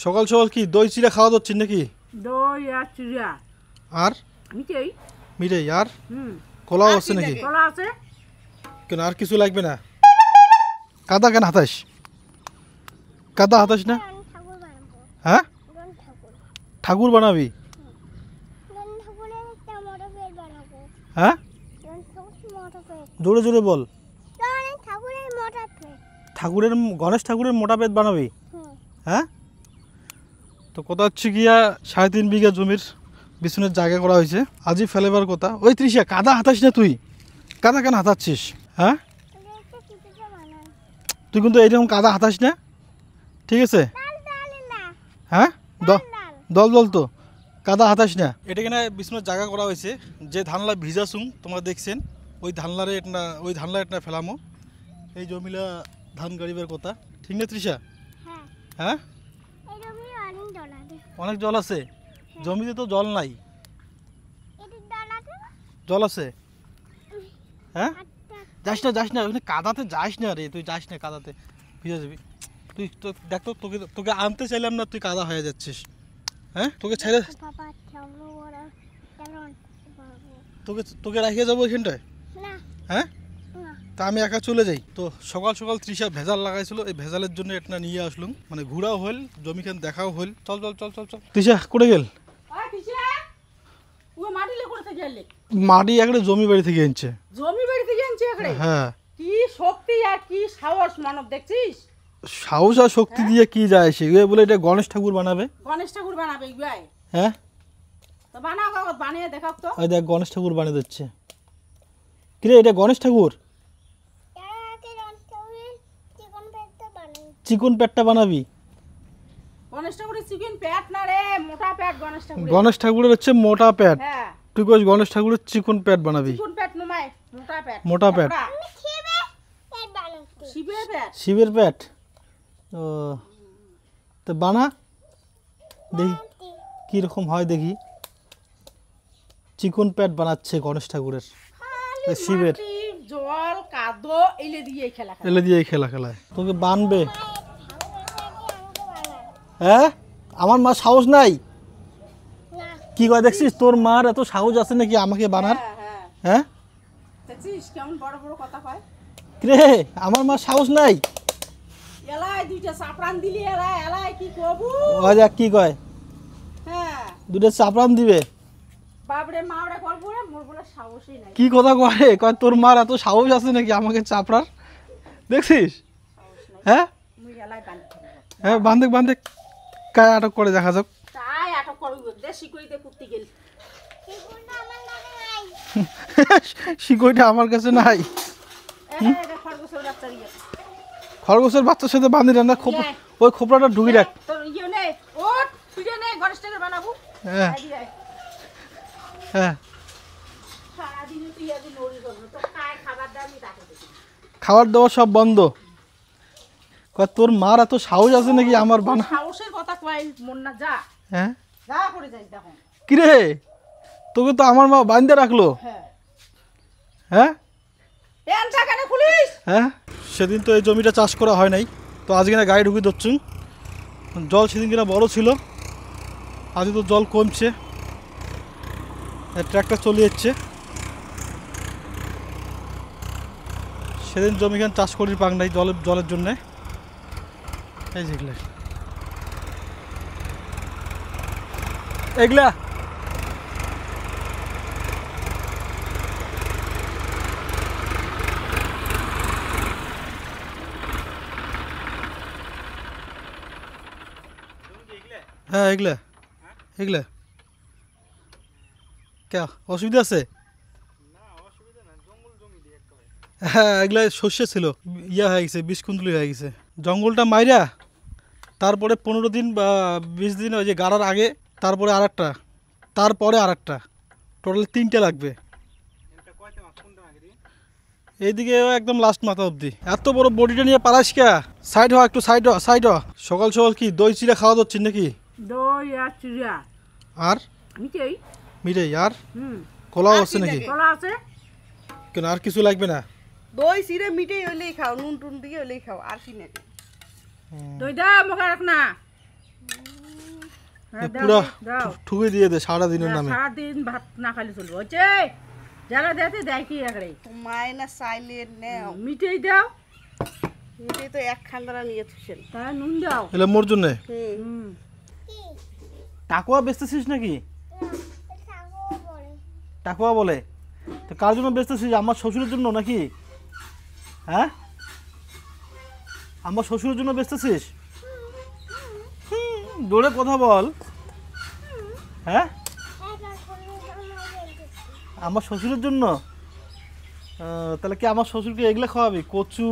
সকাল সকাল কি দই চিড়া খাওয়া যাচ্ছে নাকি? দই আর চিড়া আর মিঠাই মিঠাই আর কলাও আছে নাকি? কলা আছে। কেন আর কিছু লাগবে না? কাদা কেন হাতাস? কাদা হাতাস না? হ্যাঁ ঠাকুর বানাবি? হ্যাঁ জোরে জোরে বল। ঠাকুরের গণেশ ঠাকুরের মোটা পেট বানাবি? হ্যাঁ তো কথা হচ্ছে গিয়া 3.5 বিঘা জমির বিছুনের জায়গা করা হয়েছে, আজই ফেলেবার কথা। ওই তৃষা কাদা হাতাস না, তুই কাদা কেন হাতাচ্ছিস? হ্যাঁ তুই কিন্তু এইরকম কাদা হাতাস না, ঠিক আছে? হ্যাঁ দল দল তো কাদা হাতাস না। এটা কিনা বিছুনের জায়গা করা হয়েছে, যে ধানলা ভিজাছুং তোমরা দেখছেন ওই ধানলারে একটা ফেলামো। এই জমিলা ধান গাড়িবার কথা, ঠিক না তৃষা? হ্যাঁ অনেক জল আছে জমিতে, তো জল নাই, জল আছে। হ্যাঁ যাস না ওখানে কাদাতে যাস না রে, তুই যাস না কাদাতে, ভিজে যাবি তুই। তো দেখ তো তোকে আনতে চাইলাম না, তুই কাদা হয়ে যাচ্ছিস। হ্যাঁ তোকে ছেড়ে তোকে রাখিয়ে যাবো এখানটায়? হ্যাঁ তা আমি একা চলে যাই তো। সকাল সকাল তৃষা ভেজাল লাগাইছিল, এই ভেজালের জন্য এটা নিয়ে আসলুম, মানে ঘোরাও হল, জমিখান দেখাও হল। চল চল চল চল চল। তৃষা করে গেল? মাটি একটা জমি বাড়ি থেকে আনছে। জমি বাড়ি থেকে আনছে একড়ে? হ্যাঁ। কি শক্তি আর কি সাহস মানব দেখছিস? সাহস আর শক্তি দিয়ে কি যায়, সে বলে এটা গণেশ ঠাকুর বানাবে। গণেশ ঠাকুর বানাবে ভাই? হ্যাঁ তো বানাও, কাগজ বানিয়ে দেখাও তো। ওই দেখ গণেশ ঠাকুর বানিয়ে দিচ্ছে। কি রে এটা গণেশ ঠাকুর? চিকন পেটটা বানাবি? গণেশ ঠাকুরের চিকন পেট না রে, মোটা পেট গণেশ ঠাকুরের। গণেশ ঠাকুরের হচ্ছে মোটা পেট। হ্যাঁ তুই কইস গণেশ ঠাকুরের চিকন পেট বানাবি? চিকন পেট নয়, মোটা পেট। মোটা পেট শিবের পেট। শিবের পেট? ও তো বানা দেখি কি রকম হয়, দেখি। চিকন পেট বানাচ্ছে গণেশ ঠাকুরের, শিবের। জল কাদো এলে দিয়ে খেলা খেলায় তোকে বানবে। হ্যাঁ আমার মা সাহস নাই? কি কয় দেখছিস, তোর মার এত সাহস আছে নাকি আমাকে বানার? হ্যাঁ দেখছিস কেমন বড় বড় কথা কয় রে, আমার মা সাহস নাই? এলাই দুইটা চাপড়ান দিলি, এলাই কি কবু? ওই দেখ কি কয়, হ্যাঁ দুটো চাপড়ান দিবে। বাপরে মাওরে করবো রে, মোর বলে সাহসই নাই। কি কথা কয় তোর মার এত সাহস আছে নাকি আমাকে চাপড়ার? দেখছিস? হ্যাঁ হ্যাঁ বান্ধে কায় আটক করে দেখা যাক। তাই আটক করব, দেশি কইতে কুত্তি গেল। শিকইটা আমার কাছে নাই। খরগোশের বাচ্চার সাথে বাঁধি না, ওই খোপড়াটা ঢুকি রাখ। হ্যাঁ হ্যাঁ খাবার দাবার সব বন্ধ। তোর মার এত সাহস আছে নাকি আমার বানা? সাহসের কথা কই মন না, যা। হ্যাঁ যা করে যাই দেখো। কি রে, তোকে তো আমার মা বাঁধতে রাখলো। হ্যাঁ হ্যাঁ সেদিন তো এই জমিটা চাষ করা হয় নাই, তো আজ কিনা গাড়ি ঢুকি দিচ্ছু। জল সেদিন কিনা বড় ছিল, আজ তো জল কমছে, ট্র্যাক্টর চলে যাচ্ছে। সেদিন জমিখান চাষ করি পাক নাই জলের জন্যে। এই যেগুলো এগুলা হ্যাঁ এগুলা কে অসুবিধা আছে? হ্যাঁ এগুলা শস্য ছিল, ইয়া হয়ে গেছে, বিষকুন্দলি হয়ে গেছে। জঙ্গলটা মাইরা তারপরে 15 দিন বা 20 দিন ওই যে গাড়ার আগে, তারপরে আরেকটা, টোটাল 3টে লাগবে। এইদিকে একদম লাস্ট মাথা অবধি। এত বড় বডিটা নিয়ে পালাস কে? সাইড হ একটু, সাইড হ। সকাল সকাল কি দই চিড়া খাওয়া যাচ্ছিস নাকি? দই আর চিড়া আর মিঠাই আর কলাও আছে নাকি? কলা আছে। কেন আর কিছু লাগবে না? দই চিড়ে মিঠাই হইলেই খাও, নুন টুন দিয়ে হইলেই খাও, আর কি নাকি? দই দা মুখে রাখ না। হ্যাঁ, দাও, পুরা দাও। ঠুকে দিয়ে দে সারা দিনের হ্যাঁ, নামে। সারাদিন ভাত না খালি চলবে হচ্ছে যারা দেতে দেয় কি একড়ে মায়না চাইলে নেও মিটেই দাও মিটে তো এক খান্দারা নিয়ে থুছেন তা নুন দাও এলে মোর জন্য হুম টাকুয়া বেচতেছিস নাকি? টাকুয়া বলে তো কার জন্য বেচতেছিস? আমার শ্বশুরের জন্য নাকি? হ্যাঁ, আমার শ্বশুরের জন্য বেচতেছিস? দৌড়ে কথা বল। হ্যাঁ, আমার শ্বশুরের জন্য। তাহলে কি আমার শ্বশুরকে এগুলো খাওয়াবি? কচু,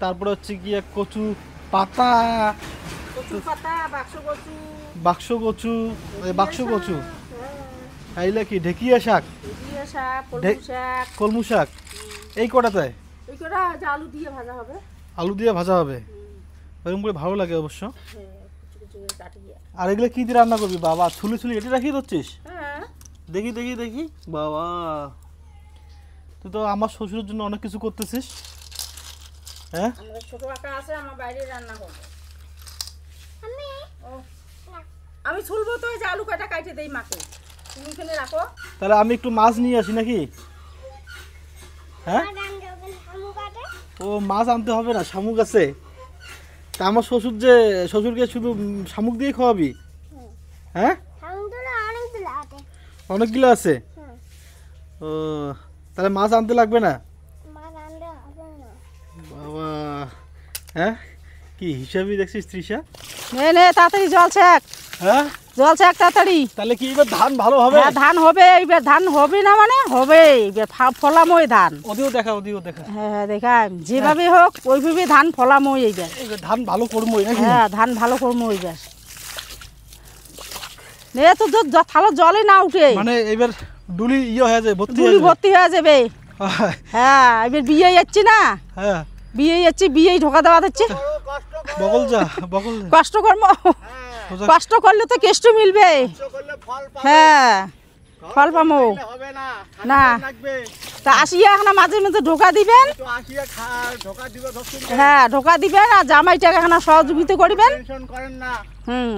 তারপরে হচ্ছে কি কচু পাতা, কচু পাতা বাক্স কচু বাক্স কচু, বাক্স কচু, এইগুলা কি ঢেকিয়া শাক, দিয়ে শাক কলমি শাক কলমু শাক, এই কটাতে এই কটা যে আলু দিয়ে ভাজা হবে আলু দিয়ে ভাজা হবে। ওরকম করে ভালো লাগে অবশ্য। হ্যাঁ কুচি কুচি করে কাটিয়ে আর এগুলো কি দিয়ে রান্না করবি বাবা? ছুলি ছুলি এটা রাখিয়ে দিচ্ছিস? হ্যাঁ দেখি দেখি দেখি বাবা, তুই তো আমার শ্বশুরের জন্য অনেক কিছু করতেছিস। হ্যাঁ, আমাদের ছোট কাকা আছে আমার বাইরে রান্না করবে ও আমি ছুলবো তো এই যে আলু কাটা কাটে দেই মাকে তুমি এখানে রাখো তাহলে আমি একটু মাছ নিয়ে আসি নাকি? হ্যাঁ, ও মাছ আনতে হবে না, শামুক আছে। তা আমার শ্বশুর যে শ্বশুরকে শুধু শামুক দিয়ে খাওয়াবি? হ্যাঁ, অনেকগুলো আছে। ও তাহলে মাছ আনতে লাগবে না বাবা? হ্যাঁ, কি হিসাবই দেখছিস তৃষা? নে নে তাড়াতাড়ি জল ছাক হ্যাঁ, জল ছাক তাড়াতাড়ি তাহলে কি এবার ধান ভালো হবে? হ্যাঁ ধান হবে এইবার ধান হবে না মানে হবে এইবার ফলাময় ধান ওদিও দেখা, ওদিও দেখা। হ্যাঁ হ্যাঁ দেখা যেভাবে হোক ওইভাবে ধান ফলাময় এইবার এইবার ধান ভালো করবো নাকি? হ্যাঁ ধান ভালো করবো এইবার নে তো থালো জলে না উঠে মানে এবার ডুলি হয়ে যায়, ভর্তি হয়ে দুলি যাবে। ভর্তি হয়ে যাবে হ্যাঁ, হ্যাঁ এবার বিয়ে যাচ্ছি না হ্যাঁ, বিয়ে যাচ্ছি বিয়েই ঢোকা দেওয়া দিচ্ছে বকল যা, বকল যা। কষ্ট কর্ম কষ্ট করলে তো কেষ্ট মিলবে হ্যাঁ ফল পামো না তা আসিয়া এখন মাঝে মাঝে ঢোকা দিবেন হ্যাঁ ঢোকা দিবেন আর জামাইটাকে এখন সহযোগিতা করবেন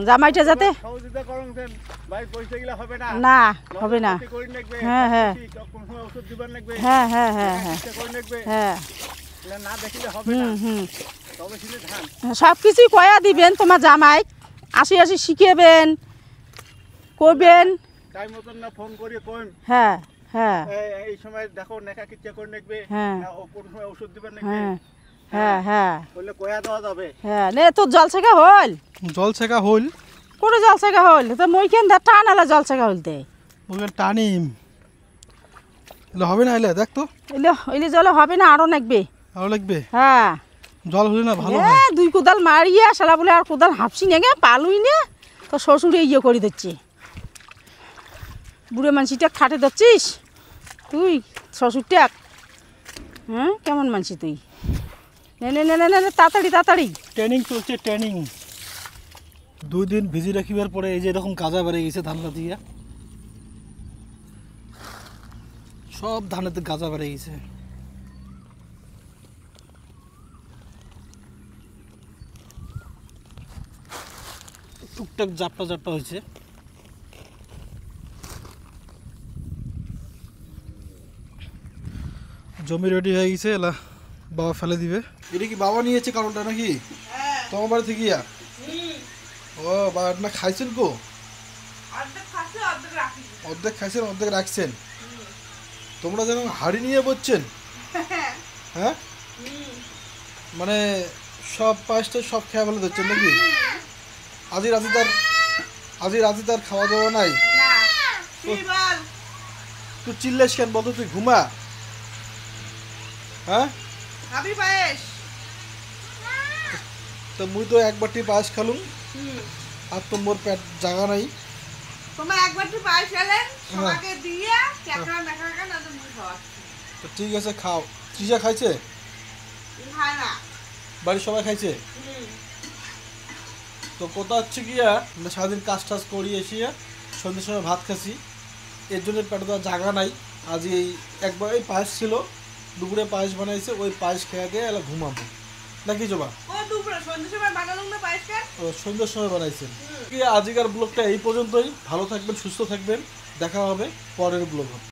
জামাইটা যাতে না হবে না হ্যাঁ হ্যাঁ হ্যাঁ হ্যাঁ হ্যাঁ হ্যাঁ হ্যাঁ সব কিছুই কয়া দিবেন তোমার জামাই আসি আসি শিখাবেন করবেন টাইম মতন না ফোন করে কইম হ্যাঁ হ্যাঁ এই সময় দেখো নেকা কি চেক করে নেকবে হ্যাঁ। না ও কোন সময় ওষুধ দিবেন নেকবে হ্যাঁ হ্যাঁ হ্যাঁ বললে কয়া দেওয়া যাবে হ্যাঁ নে তোর জল ছেঁকা হল জল ছেঁকা হইল, কোনো জল ছেঁকা হল তো মইখান ধর টান আলা জল ছেঁকা হলতে ওকে টানিম। এলে হবে না, এলে দেখ তো এলে জলে হবে না আরো নাকবে ভালো লাগবে। হ্যাঁ জল হলে না ভালো হয়। হ্যাঁ দুই কোদাল মারিয়া শালা বলে আর কোদাল হাঁপসি নেগে পালুই না তো শ্বশুরে ইয়ে করে দিচ্ছে বুড়ো মানসিটা খাটে দিচ্ছিস তুই শ্বশুরটা হ্যাঁ কেমন মানসি তুই নে নে নে নে নে তাড়াতাড়ি তাড়াতাড়ি ট্রেনিং চলছে, ট্রেনিং। 2 দিন ভিজি রাখিবার পরে এই যে এরকম কাজা বেড়ে গেছে ধানটা দিয়ে, সব ধানেতে গাজা বেড়ে গেছে। টুকটাক জাপটা জাপটা হয়েছে। জমি রেডি হয়ে গেছে, এলা বাবা ফেলে দিবে। এটা কি বাবা নিয়েছে কারণটা নাকি তোমার বাড়ি থেকে? ও বাবা না খাইছেন কো? অর্ধেক খাইছেন, অর্ধেক রাখছেন। তোমরা যেন হাড়ি নিয়ে বসছেন। হ্যাঁ, মানে সব পায়েসটা সব খেয়ে ফেলে দিচ্ছেন নাকি? আজি রাতে তার খাওয়া দাওয়া নাই। তুই চিল্লাস কেন বলতো? তুই ঘুমা। হ্যাঁ তো মুই তো এক বাটি পায়েস খালুম আর তো মোর পেট জাগা নাই। তোমার একবার তুই পাই ফেলেন সবাইকে দিয়ে চাকরা মেখা না তো মুই খাওয়া তো ঠিক আছে, খাও। তৃষা খাইছে? খায় না বাড়ির সবাই খাইছে? তো কোথা হচ্ছে গিয়া আমরা সারাদিন কাজ টাজ করি এসিয়া সন্ধ্যের সময় ভাত খাচ্ছি, এর জন্য পেটে তো জায়গা নাই। আজ এই একবার এই পায়েস ছিল, দুপুরে পায়েস বানাইছে, ওই পায়েস খেয়ে দিয়ে এলা ঘুমাবো নাকি জবা? ও দুপুরে সন্ধ্যার সময় বানালুম না পায়েস ও সন্ধ্যের সময় বানাইছেন। আজকের ব্লগটা এই পর্যন্তই। ভালো থাকবেন, সুস্থ থাকবেন, দেখা হবে পরের ব্লগে।